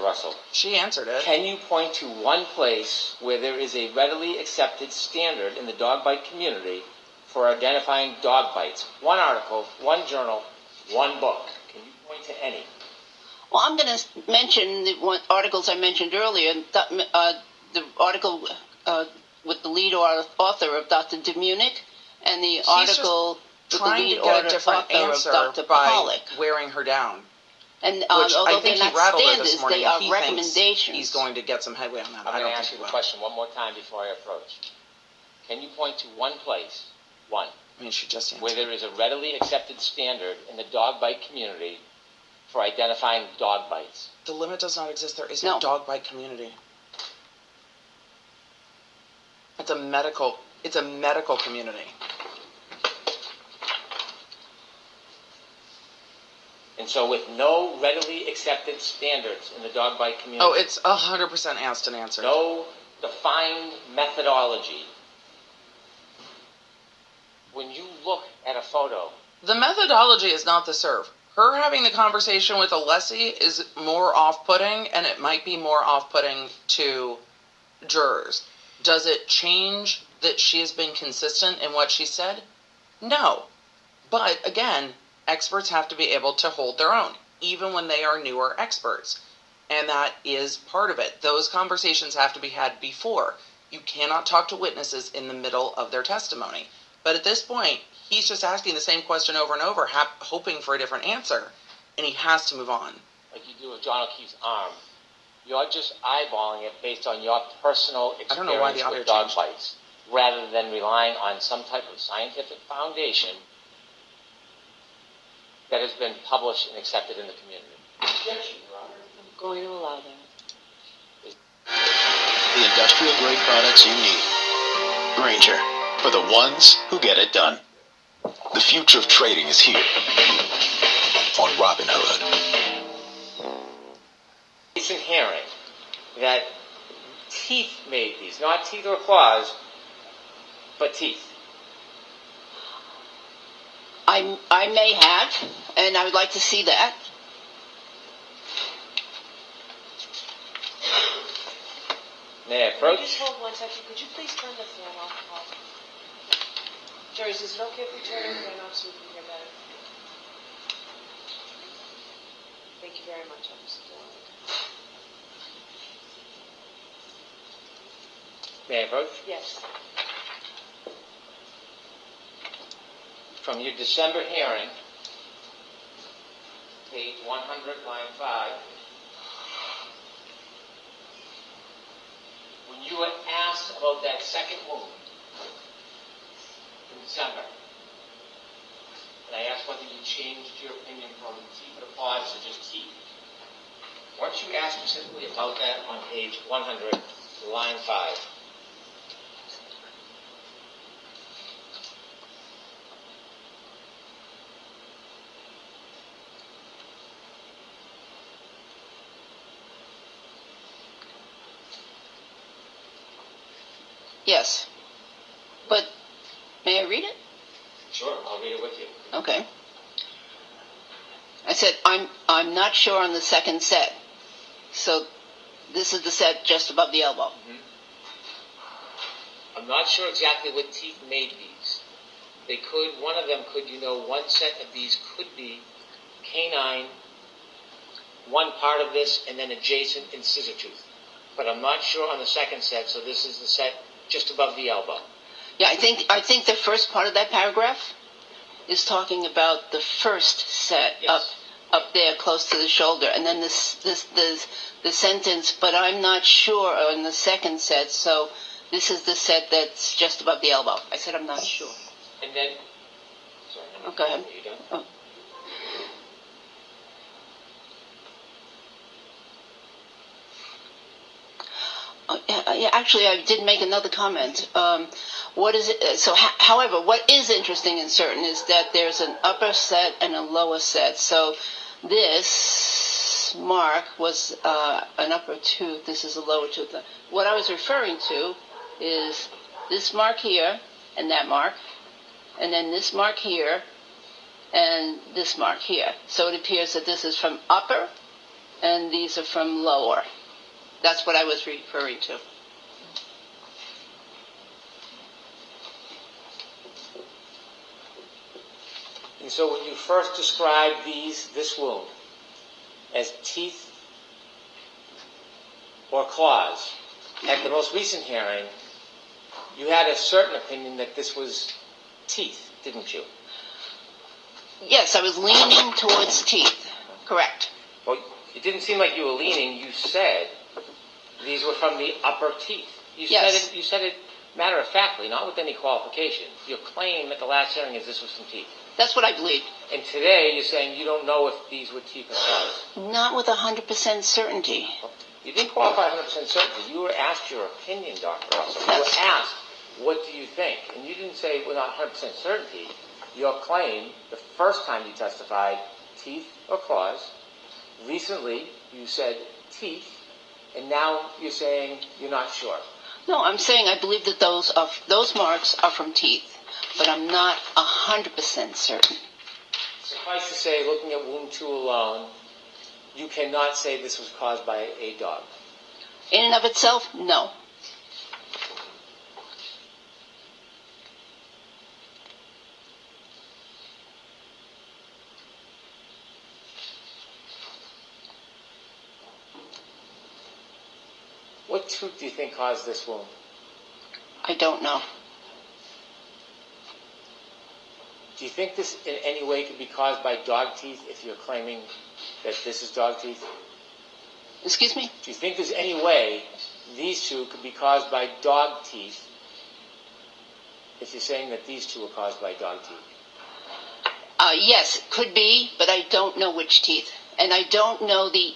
Russell. She answered it. Can you point to one place where there is a readily accepted standard in the dog bite community for identifying dog bites? One article, one journal, one book. Can you point to any? Well, I'm going to mention the articles I mentioned earlier. The article with the lead author of Dr. DeMunick, and the article with the lead author of Dr. Pollack. Wearing her down. And which although I think they're he not rattled her standards, this morning. they are He recommendations. He's going to get some headway on that. I'm going to ask you the question one more time before I approach. Can you point to one place, one, I mean, she just answered. where there is a readily accepted standard in the dog bite community for identifying dog bites? The limit does not exist. There is no dog bite community. It's a medical community. And so with no readily accepted standards in the dog bite community. Oh, it's 100% asked and answered. No defined methodology. When you look at a photo. The methodology is not the serve. Her having the conversation with Alessi is more off-putting, and it might be more off-putting to jurors. Does it change that she has been consistent in what she said? No. But, again, experts have to be able to hold their own, even when they are newer experts. And that is part of it. Those conversations have to be had before. You cannot talk to witnesses in the middle of their testimony. But at this point, he's just asking the same question over and over, hoping for a different answer. And he has to move on. Like you do with John O'Keefe's arm. You're just eyeballing it based on your personal experience with dog bites, rather than relying on some type of scientific foundation that has been published and accepted in the community. Objection, Your Honor. I'm going to allow that. The industrial grade products you need. Grainger, for the ones who get it done. The future of trading is here on Robinhood. It's inherent that teeth made these, not teeth or claws, but teeth. I may have, and I would like to see that. May I approach? Just hold 1 second. Could you please turn the fan off? Jerry, is it okay if we turn the fan off so we can hear better? Thank you very much, Officer Dillon. May I approach? Yes. From your December hearing, page 100, line 5, when you were asked about that second wound in December, and I asked whether you changed your opinion from teeth or claws to just teeth, weren't you asked specifically about that on page 100, line 5? Yes. But may I read it? Sure, I'll read it with you. Okay. I said, I'm not sure on the second set. So this is the set just above the elbow. Mm-hmm. I'm not sure exactly what teeth made these. One of them could, one set of these could be canine, one part of this, and then adjacent incisor tooth. But I'm not sure on the second set, so this is the set just above the elbow. Yeah, I think the first part of that paragraph is talking about the first set. Yes. up there close to the shoulder, and then the sentence, but I'm not sure on the second set, so this is the set that's just above the elbow. I said I'm not sure. And then, sorry. Go ahead. Are you done? Oh. Yeah, actually, I did make another comment. What is it? So, however, what is interesting and certain is that there's an upper set and a lower set. So, this mark was an upper tooth. This is a lower tooth. What I was referring to is this mark here and that mark, and then this mark here and this mark here. So it appears that this is from upper and these are from lower. That's what I was referring to. And so when you first described this wound as teeth or claws, at the most recent hearing, you had a certain opinion that this was teeth, didn't you? Yes, I was leaning towards teeth. Correct. Well, it didn't seem like you were leaning. You said these were from the upper teeth. Yes. You said it matter of factly, not with any qualification. Your claim at the last hearing is this was from teeth. That's what I believe. And today you're saying you don't know if these were teeth or claws. Not with 100% certainty. You didn't qualify 100% certainty. You were asked your opinion, Dr. Russell. You were asked, what do you think? And you didn't say with 100% certainty. Your claim, the first time you testified, teeth or claws. Recently, you said teeth. And now you're saying you're not sure. No, I'm saying I believe that those marks are from teeth, but I'm not 100% certain. Suffice to say, looking at wound 2 alone, you cannot say this was caused by a dog. In and of itself, no. What tooth do you think caused this wound? I don't know. Do you think this in any way could be caused by dog teeth if you're claiming that this is dog teeth? Excuse me? Do you think there's any way these two could be caused by dog teeth if you're saying that these two are caused by dog teeth? Yes, it could be, but I don't know which teeth. And I don't know the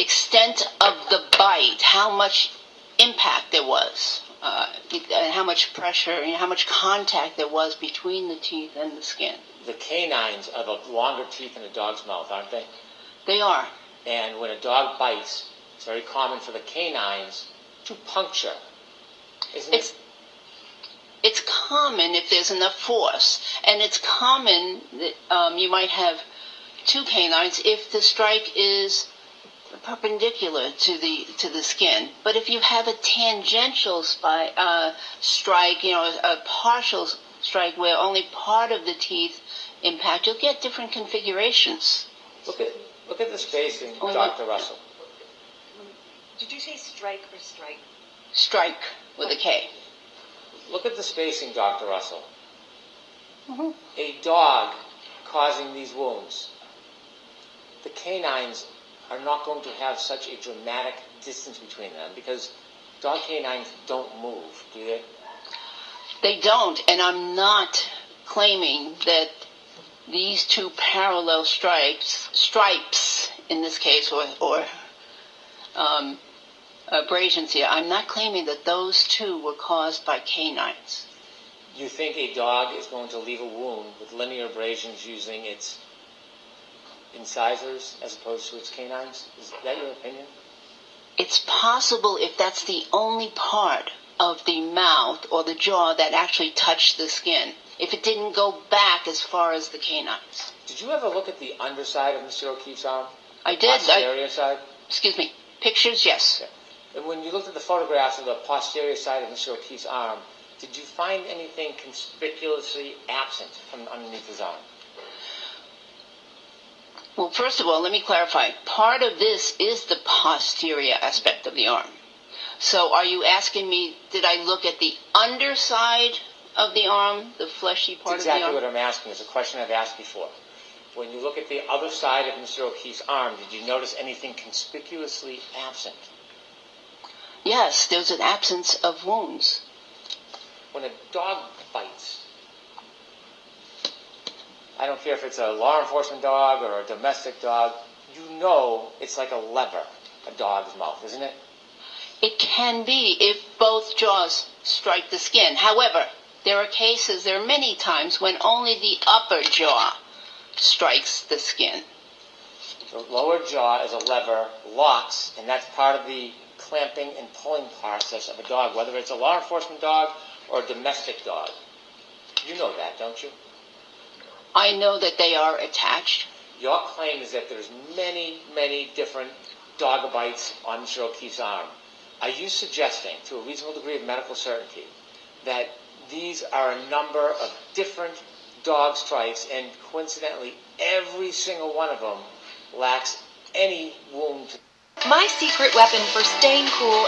extent of the bite, how much impact there was, and how much pressure and how much contact there was between the teeth and the skin. The canines are the longer teeth in a dog's mouth, aren't they? They are. And when a dog bites, it's very common for the canines to puncture, isn't it? It's common if there's enough force, and it's common that you might have two canines if the strike is perpendicular to the skin. But if you have a tangential strike, a partial strike where only part of the teeth impact, you'll get different configurations. Look at the spacing, Dr. Russell. Did you say strike or strike? Strike with a K. Look at the spacing, Dr. Russell. Mm-hmm. A dog causing these wounds, the canines are not going to have such a dramatic distance between them because dog canines don't move, do they? They don't, and I'm not claiming that these two parallel stripes in this case, or abrasions here, I'm not claiming that those two were caused by canines. You think a dog is going to leave a wound with linear abrasions using its incisors as opposed to its canines? Is that your opinion? It's possible if that's the only part of the mouth or the jaw that actually touched the skin, if it didn't go back as far as the canines. Did you ever look at the underside of Mr. O'Keefe's arm? I did. Posterior side? Excuse me. Pictures, yes. Okay. And when you looked at the photographs of the posterior side of Mr. O'Keefe's arm, did you find anything conspicuously absent from underneath his arm? Well, first of all, let me clarify. Part of this is the posterior aspect of the arm. So are you asking me, did I look at the underside of the arm, the fleshy part That's of the exactly arm? what I'm asking. It's a question I've asked before. When you look at the other side of Mr. O'Keefe's arm, did you notice anything conspicuously absent? Yes, there's an absence of wounds. When a dog bites, I don't care if it's a law enforcement dog or a domestic dog, you know it's like a lever, a dog's mouth, isn't it? It can be if both jaws strike the skin. However, there are many times when only the upper jaw strikes the skin. The lower jaw is a lever, locks, and that's part of the clamping and pulling process of a dog, whether it's a law enforcement dog or a domestic dog. You know that, don't you? I know that they are attached. Your claim is that there's many, many different dog bites on Mr. O'Keefe's arm. Are you suggesting, to a reasonable degree of medical certainty, that these are a number of different dog strikes, and coincidentally, every single one of them lacks any wound? My secret weapon for staying cool